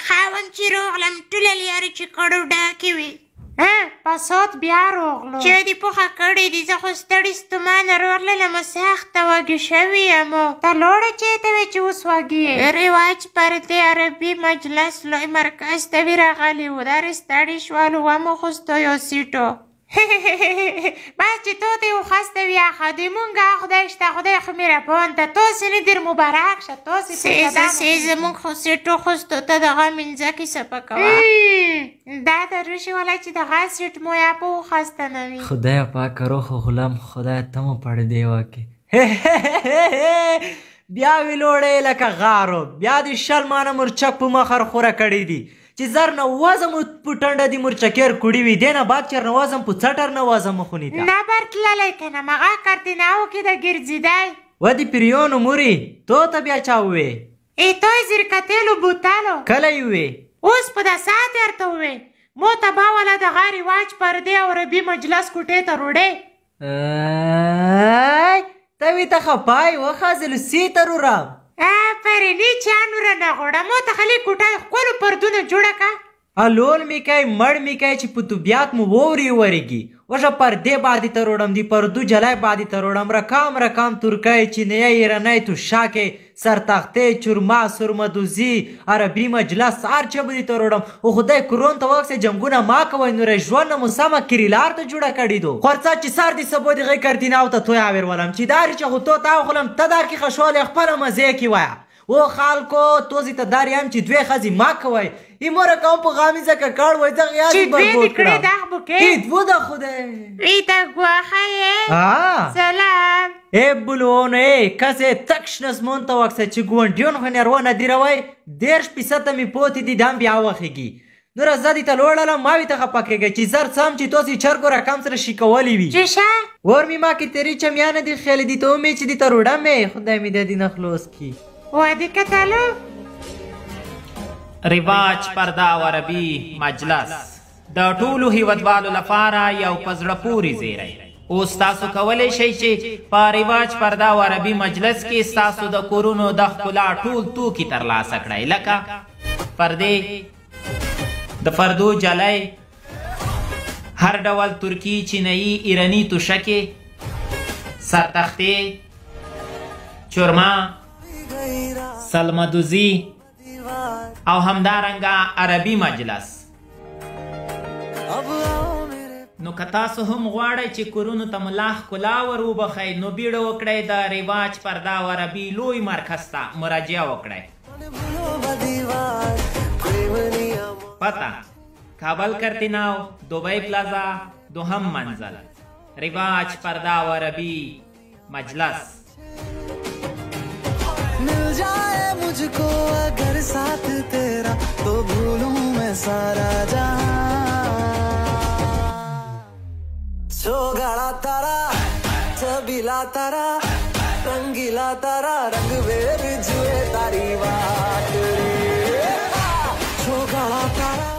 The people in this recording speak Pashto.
خاوند چې روغلم ټوله لیارې چې کړو ډاکې وي پسات بیا روغلو چې دې پوښه کړې دي زه خو ستړې ستومانه روغللم سخته وږې شوې یمو ته لوړه چېرته وې چې اوس وږې یې رواج پر دې عربي مجلس لوی مرکز ته وي راغلي وو دا ستړي شولو ومو خوستو یو سیټو بس چې تو ته وخسته وي ښه د مونږ خدای شته خدای خو مهربان ده توسې نه در مبارک شه توسې سې زمونږ خو سیټو خوستو ته دغه منځه کې سپه کوه دا د روشي والا چې دغه سیټ مو یا په وخسته نه وي خدای پاک روح غلام خدای ته مو پړ دیوا کې بیا وی لوړې لکه غارو بیا د شل مانه مرچک په مخر خوره کړی دي چې زر نه وازم په ټنډه دي مرچکیر کړي وي دی نه بعد چېر نه وازم په څټر نه وازم خونی ته نه بر تللی که نه مغه کردیناو کې د ګرځېدی ودې پریونو مورې تو ته بیا چا ووې توی زیرکتېلو بوتلو کله یې ووې اوس په دا ساعت درته ووې مو ته به والا دغه رواج پردې او ربي مجلس کوټې ته روړې ته وې ته خپای وخازلو سی ته رورم پرینی چا نوره نه غواړه مو ته خلې کوټه ښکلو پردونه جوړه که لول می کوي مړ می کوي چې په طبیعت مو ووري ورېږي وشه پردې باندې ته روړم دی پردو جلای باندې ته روړم رکام ترکۍ چینی ایرانی تو شاکې سرتختې چورما سرمدوزي عربي مجلس هر چه به دې ته روړم او خدای کرون ته وخت جنګونه ما کوئ نوره ژوند نه مو سمه کریلار ته جوړه کړې دو خورڅه چې سر دې سبو دې غی کردیناو ته توی آور ولم چې داري چې خو تو تا وخلم ته دار کې خشوالی خپله مزې کې وایه او خالکو توزی ته دار یم چې دوی ښځې ما کوئ ای موره کوم په غامیزه ککړ وای دغه یاد چې دوی دې کړې دغ بوکې دو ده خدای ای ته ګواښه یې سلام ای بلون ای کسې تک شنسمون ته وکسه چې ګونډیون خو نروه ندیروئ 10% مې پوتې دي دم بیا وخېږي نوره زه دې ته لوړلم ما وي ته خفه کېږئ چې زر څم چې توسې چرګو رقم سره شیکولی وي چې شه ور مې ما کې تېرې چمیانه دي خیلې دي ته ومې چې دې ته روډه مې خدای مې د دې نه خلاص کړي وادي کتلو رواج پرده او عربي مجلس د ټولو هیوادوالو لپاره یو په زړه پورې زیری اوس تاسو کولی شئ چې په رواج پرده او عربي مجلس کې ستاسو د کورونو د ښکلا ټول توکي ترلاسه کړئ لکه پردې د فردو جلی هر ډول ترکی چینایي ایراني توشکې سرتختې چورما سلمدوزی او همدارنګه عربي مجلس نو که تاسو هم غواړئ چې کورونو ته ملا ښکلا ور وبخئ نو بیړه وکړئ د رواج پرده او عربي لوی مرکز ته مراجعه وکړئ پته کابل کرتیناو دوبئی پلازا دوهم منزل رواج پرده او عربي مجلس मिल जाए मुझको अगर साथ तेरा तो भूलूं मैं सारा जहां सोगाड़ा तारा छबीला तारा रंगीला तारा रंग बेर जुए तारी बात रे सोगाड़ा तारा